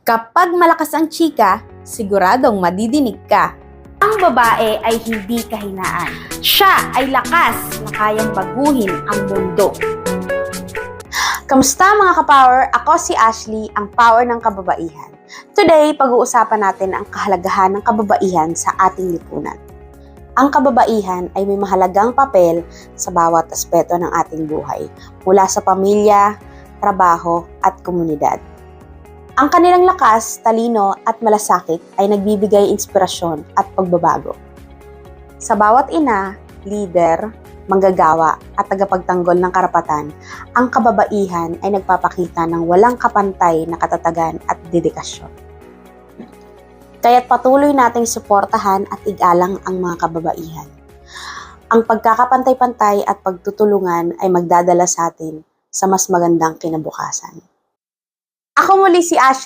Kapag malakas ang chika, siguradong madidinig ka. Ang babae ay hindi kahinaan. Siya ay lakas na kayang baguhin ang mundo. Kamusta mga ka-power? Ako si Ashley, ang power ng kababaihan. Today, pag-uusapan natin ang kahalagahan ng kababaihan sa ating lipunan. Ang kababaihan ay may mahalagang papel sa bawat aspeto ng ating buhay, mula sa pamilya, trabaho at komunidad. Ang kanilang lakas, talino at malasakit ay nagbibigay inspirasyon at pagbabago. Sa bawat ina, leader, manggagawa at tagapagtanggol ng karapatan, ang kababaihan ay nagpapakita ng walang kapantay na katatagan at dedikasyon. Kaya't patuloy nating suportahan at igalang ang mga kababaihan. Ang pagkakapantay-pantay at pagtutulungan ay magdadala sa atin sa mas magandang kinabukasan. Ako muli si Ashley.